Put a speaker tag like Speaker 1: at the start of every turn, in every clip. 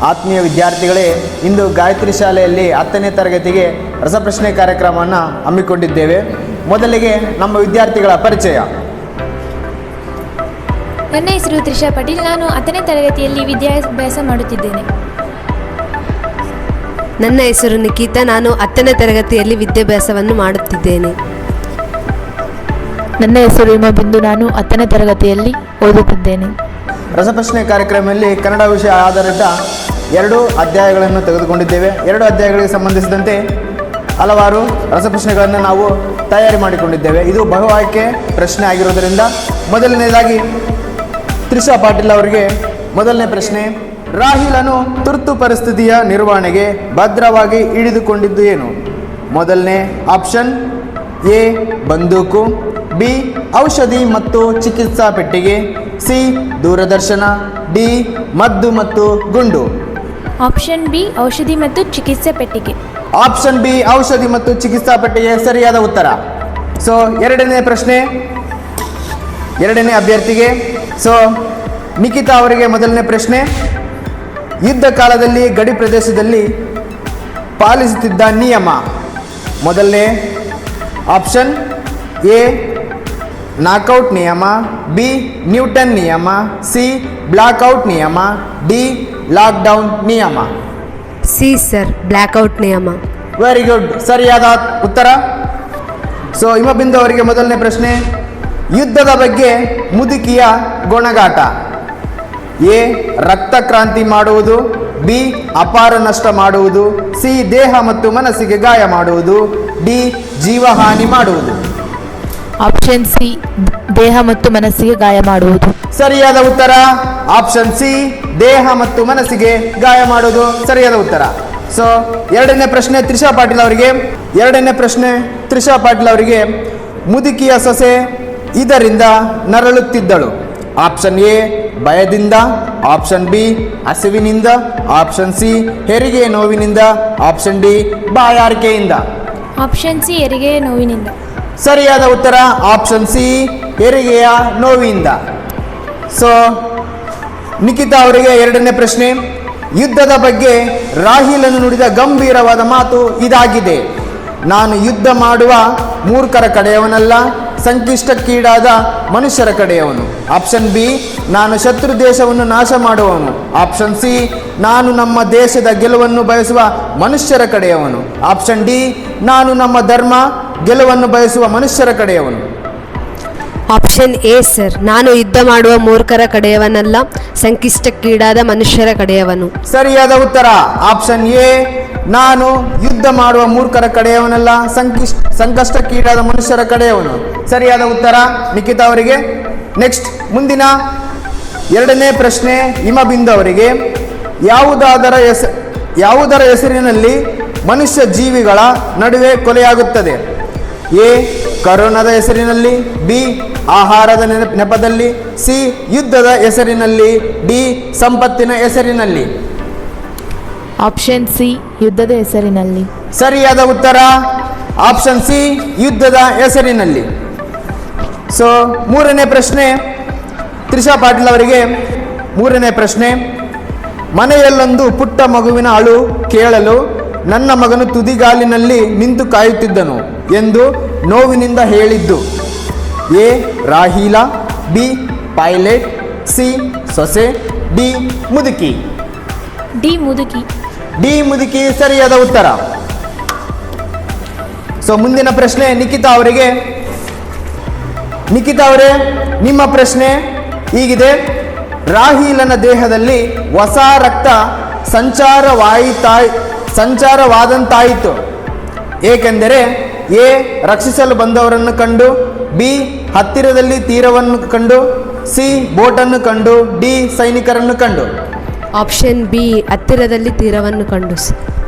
Speaker 1: ಆತ್ಮೀಯ ವಿದ್ಯಾರ್ಥಿಗಳೇ, ಇಂದು ಗಾಯತ್ರಿ ಶಾಲೆಯಲ್ಲಿ 10ನೇ ತರಗತಿಗೆ ರಸಪ್ರಶ್ನೆ ಕಾರ್ಯಕ್ರಮವನ್ನು ಹಮ್ಮಿಕೊಂಡಿದ್ದೇವೆ. ಮೊದಲಿಗೆ ನಮ್ಮ ವಿದ್ಯಾರ್ಥಿಗಳ ಪರಿಚಯ.
Speaker 2: ನನ್ನ ಹೆಸರು ತ್ರಿಷಾ ಪಾಟೀಲ್. ನಾನು 10ನೇ ತರಗತಿಯಲ್ಲಿ ವಿದ್ಯಾಭ್ಯಾಸ ಮಾಡುತ್ತಿದ್ದೇನೆ.
Speaker 3: ನನ್ನ ಹೆಸರು ನಿಖಿತಾ. ನಾನು 10ನೇ ತರಗತಿಯಲ್ಲಿ ವಿದ್ಯಾಭ್ಯಾಸವನ್ನು ಮಾಡುತ್ತಿದ್ದೇನೆ.
Speaker 4: ನನ್ನ ಹೆಸರು ಹಿಮಬಿಂದು. ನಾನು 10ನೇ ತರಗತಿಯಲ್ಲಿ ಓದುತ್ತಿದ್ದೇನೆ.
Speaker 1: ರಸಪ್ರಶ್ನೆ ಕಾರ್ಯಕ್ರಮದಲ್ಲಿ ಕನ್ನಡ ವಿಷಯ ಆಧಾರಿತ 2 ಅಧ್ಯಾಯಗಳನ್ನು ತೆಗೆದುಕೊಂಡಿದ್ದೇವೆ. 2 ಅಧ್ಯಾಯಗಳಿಗೆ ಸಂಬಂಧಿಸಿದಂತೆ ಹಲವಾರು ರಸಪ್ರಶ್ನೆಗಳನ್ನು ನಾವು ತಯಾರಿ ಮಾಡಿಕೊಂಡಿದ್ದೇವೆ. ಇದು ಬಹು ಆಯ್ಕೆ ಪ್ರಶ್ನೆ ಆಗಿರೋದರಿಂದ ಮೊದಲನೇದಾಗಿ ತ್ರಿಷಾ ಪಾಟೀಲ್ ಅವರಿಗೆ ಮೊದಲನೇ ಪ್ರಶ್ನೆ. ರಾಹಿಲನು ತುರ್ತು ಪರಿಸ್ಥಿತಿಯ ನಿರ್ವಹಣೆಗೆ ಭದ್ರವಾಗಿ ಹಿಡಿದುಕೊಂಡಿದ್ದು ಏನು? ಮೊದಲನೇ ಆಪ್ಷನ್ ಎ ಬಂದೂಕು, ಬಿ ಔಷಧಿ ಮತ್ತು ಚಿಕಿತ್ಸಾ ಪೆಟ್ಟಿಗೆ, ಸಿ ದೂರದರ್ಶನ, ಡಿ ಮದ್ದು ಮತ್ತು ಗುಂಡು.
Speaker 2: ಆಪ್ಷನ್ ಬಿ ಔಷಧಿ ಮತ್ತು ಚಿಕಿತ್ಸೆ ಪೆಟ್ಟಿಗೆ.
Speaker 1: ಆಪ್ಷನ್ ಬಿ ಔಷಧಿ ಮತ್ತು ಚಿಕಿತ್ಸಾ ಪೆಟ್ಟಿಗೆ ಸರಿಯಾದ ಉತ್ತರ. ಸೊ ಎರಡನೇ ಪ್ರಶ್ನೆ, ಎರಡನೇ ಅಭ್ಯರ್ಥಿಗೆ. ಸೊ ನಿಖಿತಾ ಅವರಿಗೆ ಮೊದಲನೇ ಪ್ರಶ್ನೆ. ಯುದ್ಧ ಕಾಲದಲ್ಲಿ ಗಡಿ ಪ್ರದೇಶದಲ್ಲಿ ಪಾಲಿಸುತ್ತಿದ್ದ ನಿಯಮ. ಮೊದಲನೇ ಆಪ್ಷನ್ ಎ ನಾಕೌಟ್ ನಿಯಮ, ಬಿ ನ್ಯೂಟನ್ ನಿಯಮ, ಸಿ ಬ್ಲಾಕ್ಔಟ್ ನಿಯಮ, ಡಿ ಲಾಕ್ಡೌನ್ ನಿಯಮ.
Speaker 3: ಸಿ ಸರ್, ಬ್ಲ್ಯಾಕ್ಔಟ್ ನಿಯಮ.
Speaker 1: ವೆರಿ ಗುಡ್, ಸರಿಯಾದ ಉತ್ತರ. ಸೊ ಹಿಮಬಿಂದು ಅವರಿಗೆ ಮೊದಲನೇ ಪ್ರಶ್ನೆ. ಯುದ್ಧದ ಬಗ್ಗೆ ಮುದುಕಿಯ ಗುಣಗಾಟ. ಎ ರಕ್ತ ಕ್ರಾಂತಿ ಮಾಡುವುದು, ಬಿ ಅಪಾರ ನಷ್ಟ ಮಾಡುವುದು, ಸಿ ದೇಹ ಮತ್ತು ಮನಸ್ಸಿಗೆ ಗಾಯ ಮಾಡುವುದು, ಡಿ ಜೀವಹಾನಿ ಮಾಡುವುದು.
Speaker 4: ಆಪ್ಷನ್ ಸಿ ದೇಹ ಮತ್ತು ಮನಸ್ಸಿಗೆ ಗಾಯ ಮಾಡುವುದು.
Speaker 1: ಸರಿಯಾದ ಉತ್ತರ. ಆಪ್ಷನ್ ಸಿ ದೇಹ ಮತ್ತು ಮನಸ್ಸಿಗೆ ಗಾಯ ಮಾಡುವುದು ಸರಿಯಾದ ಉತ್ತರ. ಸೊ ಎರಡನೇ ಪ್ರಶ್ನೆ ತ್ರಿಷಾ ಪಾಟೀಲ್ ಅವರಿಗೆ. ಎರಡನೇ ಪ್ರಶ್ನೆ ತ್ರಿಷಾ ಪಾಟೀಲ್ ಅವರಿಗೆ. ಮುದುಕಿಯ ಸೊಸೆ ಇದರಿಂದ ನರಳುತ್ತಿದ್ದಳು. ಆಪ್ಷನ್ ಎ ಭಯದಿಂದ, ಆಪ್ಷನ್ ಬಿ ಹಸಿವಿನಿಂದ, ಆಪ್ಷನ್ ಸಿ ಹೆರಿಗೆ ನೋವಿನಿಂದ, ಆಪ್ಷನ್ ಡಿ ಬಾಯಾರಿಕೆಯಿಂದ.
Speaker 2: ಆಪ್ಷನ್ ಸಿ ಹೆರಿಗೆಯ ನೋವಿನಿಂದ.
Speaker 1: ಸರಿಯಾದ ಉತ್ತರ ಆಪ್ಷನ್ ಸಿ ಹೆರಿಗೆಯ ನೋವಿನಿಂದ. ಸೊ ನಿಖಿತಾ ಅವರಿಗೆ ಎರಡನೇ ಪ್ರಶ್ನೆ. ಯುದ್ಧದ ಬಗ್ಗೆ ರಾಹಿಲನು ನುಡಿದ ಗಂಭೀರವಾದ ಮಾತು ಇದಾಗಿದೆ. ನಾನು ಯುದ್ಧ ಮಾಡುವ ಮೂರ್ಖರ ಕಡೆಯವನಲ್ಲ, ಸಂಕಷ್ಟಕ್ಕೀಡಾದ ಮನುಷ್ಯರ ಕಡೆಯವನು. ಆಪ್ಷನ್ ಬಿ ನಾನು ಶತ್ರು ದೇಶವನ್ನು ನಾಶ ಮಾಡುವವನು. ಆಪ್ಷನ್ ಸಿ ನಾನು ನಮ್ಮ ದೇಶದ ಗೆಲುವನ್ನು ಬಯಸುವ ಮನುಷ್ಯರ ಕಡೆಯವನು. ಆಪ್ಷನ್ ಡಿ ನಾನು ನಮ್ಮ ಧರ್ಮ ಗೆಲುವನ್ನು ಬಯಸುವ ಮನುಷ್ಯರ ಕಡೆಯವನು.
Speaker 3: ಆಪ್ಷನ್ ಎ ಸರ್, ನಾನು ಯುದ್ಧ ಮಾಡುವ ಮೂರ್ಖರ ಕಡೆಯವನಲ್ಲ, ಸಂಕಷ್ಟಕ್ಕೀಡಾದ ಮನುಷ್ಯರ ಕಡೆಯವನು.
Speaker 1: ಸರಿಯಾದ ಉತ್ತರ ಆಪ್ಷನ್ ಎ ನಾನು ಯುದ್ಧ ಮಾಡುವ ಮೂರ್ಖರ ಕಡೆಯವನಲ್ಲ, ಸಂಕಷ್ಟಕ್ಕೀಡಾದ ಮನುಷ್ಯರ ಕಡೆಯವನು. ಸರಿಯಾದ ಉತ್ತರ ನಿಖಿತಾ ಅವರಿಗೆ. ನೆಕ್ಸ್ಟ್ ಮುಂದಿನ ಎರಡನೇ ಪ್ರಶ್ನೆ ಹಿಮಬಿಂದು ಅವರಿಗೆ. ಯಾವುದರ ಹೆಸರಿನಲ್ಲಿ ಮನುಷ್ಯ ಜೀವಿಗಳ ನಡುವೆ ಕೊಲೆಯಾಗುತ್ತದೆ? ಎ ಕರೋನಾದ ಹೆಸರಿನಲ್ಲಿ, ಬಿ ಆಹಾರದ ನೆಪದಲ್ಲಿ, ಸಿ ಯುದ್ಧದ ಹೆಸರಿನಲ್ಲಿ, ಡಿ ಸಂಪತ್ತಿನ ಹೆಸರಿನಲ್ಲಿ.
Speaker 4: ಆಪ್ಷನ್ ಸಿ ಯುದ್ಧದ ಹೆಸರಿನಲ್ಲಿ.
Speaker 1: ಸರಿಯಾದ ಉತ್ತರ ಆಪ್ಷನ್ ಸಿ ಯುದ್ಧದ ಹೆಸರಿನಲ್ಲಿ. ಸೊ ಮೂರನೇ ಪ್ರಶ್ನೆ ತ್ರಿಷಾ ಪಾಟೀಲ್ ಅವರಿಗೆ. ಮೂರನೇ ಪ್ರಶ್ನೆ. ಮನೆಯಲ್ಲೊಂದು ಪುಟ್ಟ ಮಗುವಿನ ಅಳು ಕೇಳಲು ನನ್ನ ಮಗನು ತುದಿಗಾಲಿನಲ್ಲಿ ನಿಂತು ಕಾಯುತ್ತಿದ್ದನು ಎಂದು ನೋವಿನಿಂದ ಹೇಳಿದ್ದು. ಎ ರಾಹಿಲ, ಬಿ ಪೈಲಟ್, ಸಿ ಸೊಸೆ, ಡಿ ಮುದುಕಿ.
Speaker 2: ಡಿ ಮುದುಕಿ.
Speaker 1: ಡಿ ಮುದುಕಿ ಸರಿಯಾದ ಉತ್ತರ. ಸೊ ಮುಂದಿನ ಪ್ರಶ್ನೆ ನಿಖಿತಾ ಅವರಿಗೆ. ನಿಖಿತಾ ಅವರೇ, ನಿಮ್ಮ ಪ್ರಶ್ನೆ ಹೀಗಿದೆ. ರಾಹಿಲನ ದೇಹದಲ್ಲಿ ಹೊಸ ರಕ್ತ ಸಂಚಾರವಾದಂತಾಯಿತು ಏಕೆಂದರೆ ಎ ರಕ್ಷಿಸಲು ಬಂದವರನ್ನು ಕಂಡು, ಬಿ ಹತ್ತಿರದಲ್ಲಿ ತೀರವನ್ನು ಕಂಡು, ಸಿ ಬೋಟನ್ನು ಕಂಡು, ಡಿ ಸೈನಿಕರನ್ನು ಕಂಡು.
Speaker 3: ಆಪ್ಷನ್ ಬಿ ಹತ್ತಿರದಲ್ಲಿ ತೀರವನ್ನು ಕಂಡು.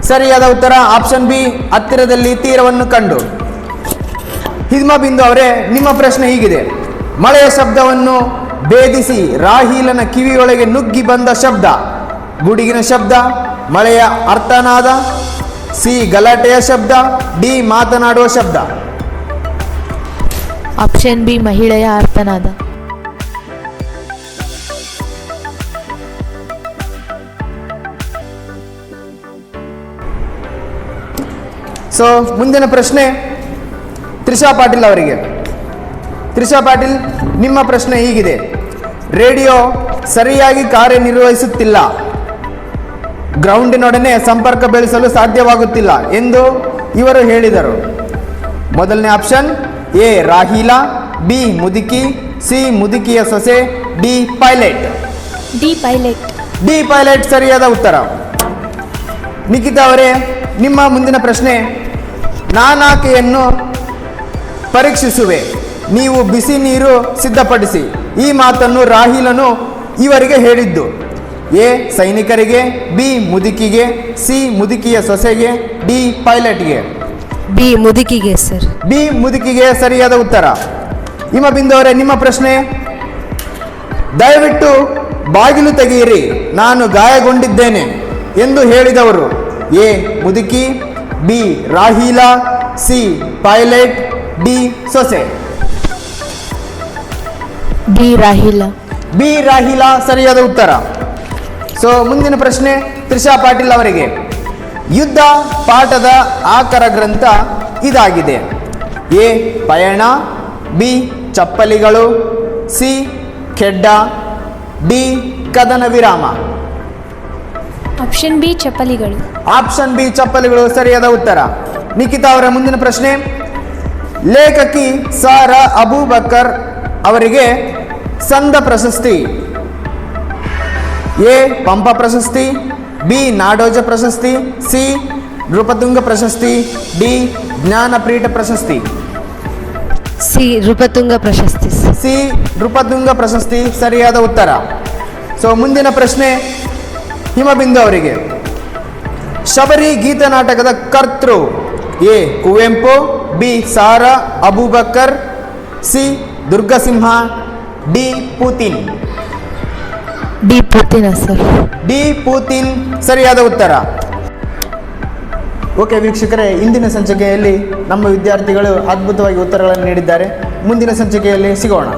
Speaker 1: ಸರಿಯಾದ ಉತ್ತರ ಆಪ್ಷನ್ ಬಿ ಹತ್ತಿರದಲ್ಲಿ ತೀರವನ್ನು ಕಂಡು. ಹಿಮಬಿಂದು ಅವರೇ, ನಿಮ್ಮ ಪ್ರಶ್ನೆ ಹೀಗಿದೆ. ಮಳೆಯ ಶಬ್ದವನ್ನು ಭೇದಿಸಿ ರಾಹಿಲನ ಕಿವಿಯೊಳಗೆ ನುಗ್ಗಿ ಬಂದ ಶಬ್ದ. ಗುಡುಗಿನ ಶಬ್ದ, ಮಳೆಯ ಅರ್ಥನಾದ, ಸಿ ಗಲಾಟೆಯ ಶಬ್ದ, ಡಿ ಮಾತನಾಡುವ ಶಬ್ದ.
Speaker 4: ಆಪ್ಷನ್ ಬಿ ಮಹಿಳೆಯ ಆರ್ತನಾದ.
Speaker 1: ಸೊ ಮುಂದಿನ ಪ್ರಶ್ನೆ ತ್ರಿಷಾ ಪಾಟೀಲ್ ಅವರಿಗೆ. ತ್ರಿಷಾ ಪಾಟೀಲ್, ನಿಮ್ಮ ಪ್ರಶ್ನೆ ಹೀಗಿದೆ: ರೇಡಿಯೋ ಸರಿಯಾಗಿ ಕಾರ್ಯನಿರ್ವಹಿಸುತ್ತಿಲ್ಲ, ಗ್ರೌಂಡಿನೊಡನೆ ಸಂಪರ್ಕ ಬೆಳೆಸಲು ಸಾಧ್ಯವಾಗುತ್ತಿಲ್ಲ ಎಂದು ಇವರು ಹೇಳಿದರು. ಮೊದಲನೇ ಆಪ್ಷನ್: ಎ ರಾಹೀಲಾ, ಬಿ ಮುದುಕಿ, ಸಿ ಮುದುಕಿಯ ಸೊಸೆ, D pilot.
Speaker 2: D pilot.
Speaker 1: D pilot ಸರಿಯಾದ ಉತ್ತರ. ನಿಖಿತಾ ಅವರೇ, ನಿಮ್ಮ ಮುಂದಿನ ಪ್ರಶ್ನೆ: ನಾನಾಕೆಯನ್ನು ಪರೀಕ್ಷಿಸುವೆ, ನೀವು ಬಿಸಿ ನೀರು ಸಿದ್ಧಪಡಿಸಿ. ಈ ಮಾತನ್ನು ರಾಹೀಲನು ಇವರಿಗೆ ಹೇಳಿದ್ದು: ಎ ಸೈನಿಕರಿಗೆ, ಬಿ ಮುದುಕಿಗೆ, ಸಿ ಮುದುಕಿಯ ಸೊಸೆಗೆ, ಡಿ ಪೈಲಟ್ಗೆ.
Speaker 3: ಬಿ ಮುದುಕಿಗೆ ಸರ್.
Speaker 1: ಬಿ ಮುದುಕಿಗೆ ಸರಿಯಾದ ಉತ್ತರ. ಹಿಮಬಿಂದು ಅವರೇ, ನಿಮ್ಮ ಪ್ರಶ್ನೆ: ದಯವಿಟ್ಟು ಬಾಗಿಲು ತೆಗೆಯಿರಿ, ನಾನು ಗಾಯಗೊಂಡಿದ್ದೇನೆ ಎಂದು ಹೇಳಿದವರು: ಎ ಮುದುಕಿ, ಬಿ ರಾಹೀಲಾ, ಸಿ ಪೈಲಟ್, ಡಿ ಸೊಸೆ.
Speaker 4: ಬಿ ರಾಹೀಲಾ.
Speaker 1: ಬಿ ರಾಹೀಲಾ ಸರಿಯಾದ ಉತ್ತರ. ಸೊ ಮುಂದಿನ ಪ್ರಶ್ನೆ ತ್ರಿಷಾ ಪಾಟೀಲ್ ಅವರಿಗೆ. ಯುದ್ಧ ಪಾಠದ ಆಕರ ಗ್ರಂಥ ಇದಾಗಿದೆ: ಎ ಪಯಣ, ಬಿ ಚಪ್ಪಲಿಗಳು, ಸಿ ಖೆಡ್ಡ, ಡಿ ಕದನ ವಿರಾಮ.
Speaker 2: ಆಪ್ಷನ್ ಬಿ ಚಪ್ಪಲಿಗಳು.
Speaker 1: ಆಪ್ಷನ್ ಬಿ ಚಪ್ಪಲಿಗಳು ಸರಿಯಾದ ಉತ್ತರ. ನಿಖಿತಾ ಅವರ ಮುಂದಿನ ಪ್ರಶ್ನೆ: ಲೇಖಕಿ ಸಾರಾ ಅಬೂಬಕರ್ ಅವರಿಗೆ ಸಂದ ಪ್ರಶಸ್ತಿ: ಎ ಪಂಪ ಪ್ರಶಸ್ತಿ, ಬಿ ನಾಡೋಜ ಪ್ರಶಸ್ತಿ, ಸಿ ನೃಪತುಂಗ ಪ್ರಶಸ್ತಿ, ಡಿ ಜ್ಞಾನಪೀಠ ಪ್ರಶಸ್ತಿ.
Speaker 3: ಸಿ ನೃಪತುಂಗ ಪ್ರಶಸ್ತಿ.
Speaker 1: ಸಿ ನೃಪತುಂಗ ಪ್ರಶಸ್ತಿ ಸರಿಯಾದ ಉತ್ತರ. ಸೊ ಮುಂದಿನ ಪ್ರಶ್ನೆ ಹಿಮಬಿಂದು ಅವರಿಗೆ. ಶಬರಿ ಗೀತ ನಾಟಕದ ಕರ್ತೃ: A Kuvempu, B Sara Abubakar, C Durgasimha, D Putina.
Speaker 4: D Putina sir.
Speaker 1: D Putina ಸರಿಯಾದ ಉತ್ತರ. ಓಕೆ ವೀಕ್ಷಕರೇ, ಇಂದಿನ ಸಂಚಿಕೆಯಲ್ಲಿ ನಮ್ಮ ವಿದ್ಯಾರ್ಥಿಗಳು ಅದ್ಭುತವಾಗಿ ಉತ್ತರಗಳನ್ನು ನೀಡಿದ್ದಾರೆ. ಮುಂದಿನ ಸಂಚಿಕೆಯಲ್ಲಿ ಸಿಗೋಣ.